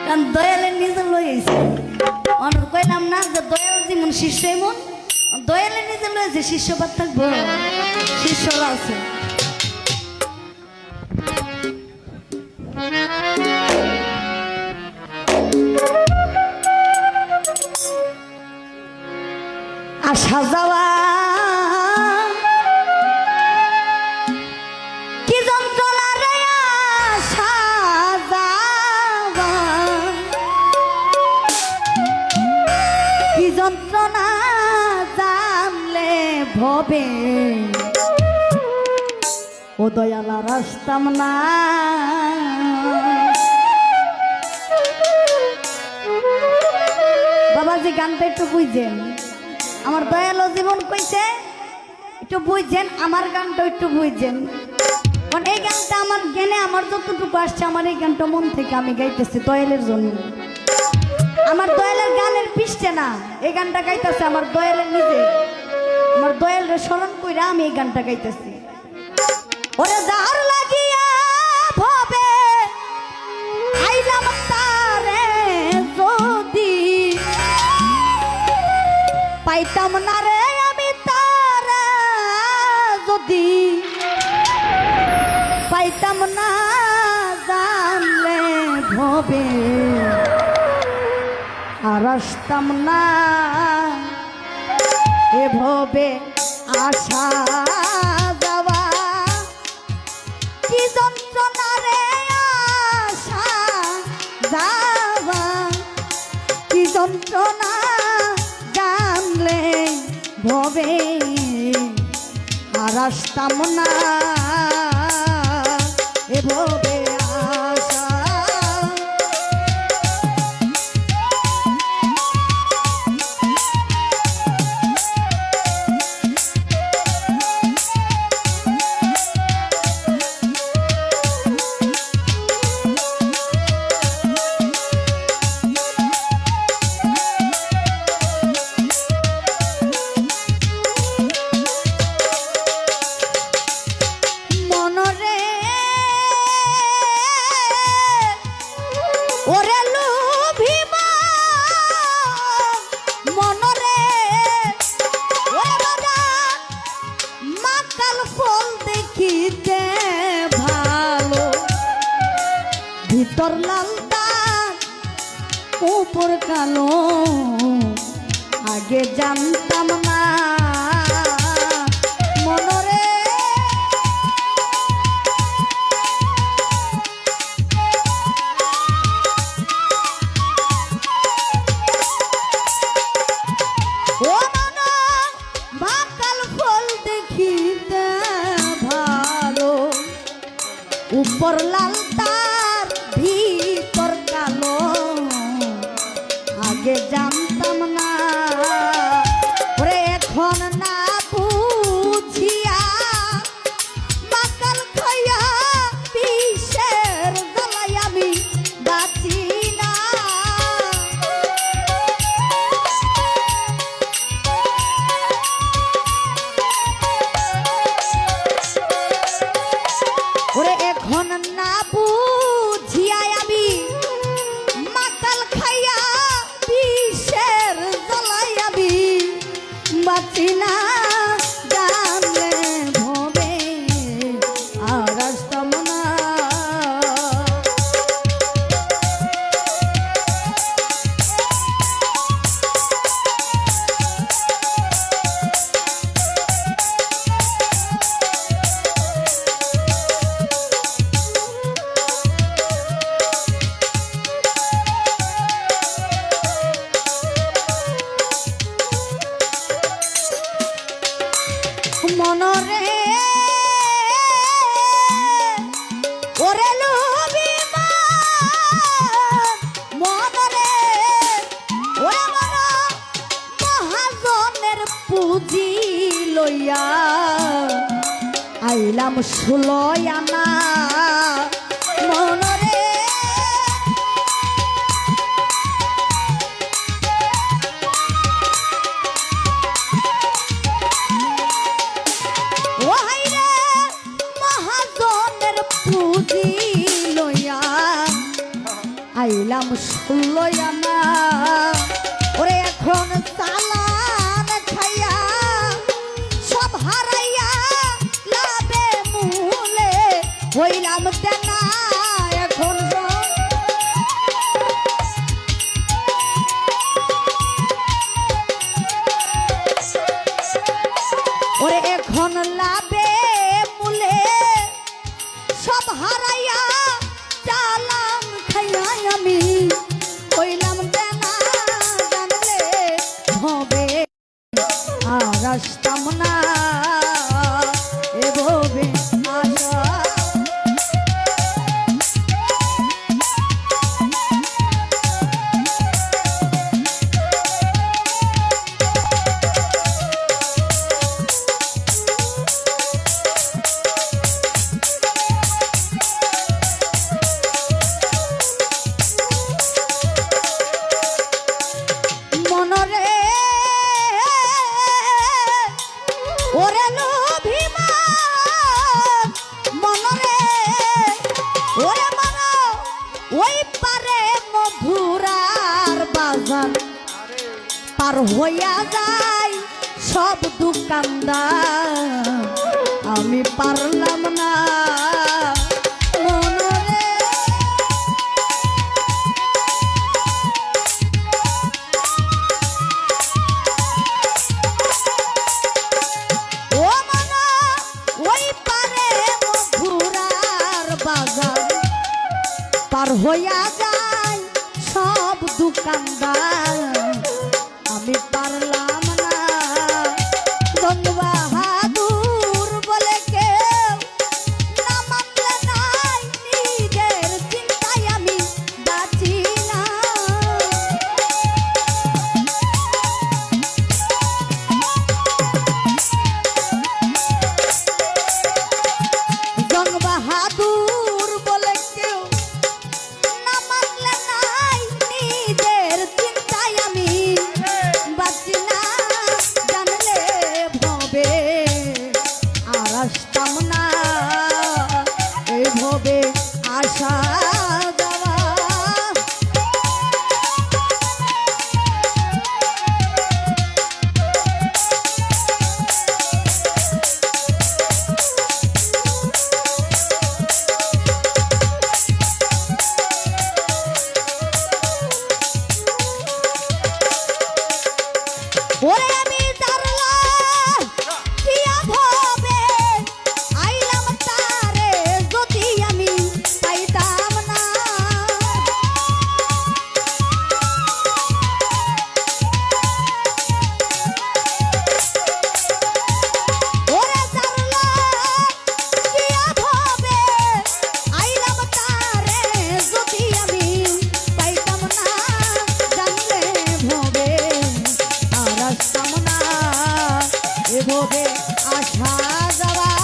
কারণ দয়ালে নিজে লইছে অনেক কইলাম না যে দয়াল যেমন শিষ্য এমন দয়ালে নিজে লইছে শিষ্যবাদ থাকবো শিষ্যরা আছে আসা যাওয়া কি যন্ত্রণা রে আসা যাওয়া কি যন্ত্রণা জানলে ভবে ও দয়ালা রাস্তাম না বাবাজি গানটা একটু বুঝছেন আমার দয়ালো জীবন কইছে একটু বুঝছেন আমার গানটা একটু বুঝছেন কারণ এই গানটা আমার জ্ঞানে আমার যতটুকু আসছে আমার এই গানটা মন থেকে আমি গাইতেছি দয়ালের জন্য আমার দয়ালের গানের পিছতে না এই গানটা গাইতেছে আমার দয়ালের নিজে আমার দয়ালের স্মরণ কইরা আমি এই গানটা গাইতেছি ওরে যার লাগিয়া ভবে আইলাম তারে যদি পাইতাম না রে আমি তারা যদি পাইতাম না জানলে ভবে আর আসতাম না এ ভবে আসা যাওয়া কি যন্ত্রণা রে আসা যাওয়া কি যন্ত্রণা জানলে ভবে আর আসতাম না এ ভবে আসা ওরে লোভিমা মনরে ওরে বাজার মাকাল ফল দেখিতে ভালো ভিতর লাল দাগ উপর কালো আগে জানতাম না মনরে উপর লাল তার ভিতর কালো আগে জানতাম না ওরে এখন না বুঝিয়া মাকাল খাইয়া বিষের জ্বালাই আমি বাঁচি না ওরে এখন না বুঝিয়া আমি মাতাল খাইয়া বিষের জ্বালাই আমি বাঁচি না জানলে ভবে আর আসতাম না মনরে ওরে লোভিমা মনরে ওরে মন মহাজনের পুঁজি লইয়া আইলাম 16 আনা মনরে পাইলাম 16 আনা ওরে এখন চালান খাইয়া সব হারাইয়া লাভে মূলে হইলাম তেনা এখন ওরে এখন লাভে মূলে সব হারাইয়া চালাম খাইয়া আমি হইলাম তেনা জানলে হবে আর আসতাম না এভাবে আশা ওরে লোভিমান মনরে ওরে মন ওই পারে মধুরার বাজার পার হইয়া যায় সব দোকানদার আমি পারলাম না পার হইয়া যায় সব দোকানদার আমি পারলাম না জঙ্গ বাহাদুর বলে কেউ না মানলে নাই নিজের চিন্তায় আমি বাঁচি না জঙ্গ বাহাদুর বলে কেউ আসতাম না এভাবে আশা যাওয়া ওরে আমি জানলাম কিয়া হবে আইলাম তারে যদি আমি পাইতাম না ওরে জানলাম কিয়া হবে আইলাম তারে যদি আমি পাইতাম না জানলে ভবে আর আসতাম না এভাবে আশা যাওয়া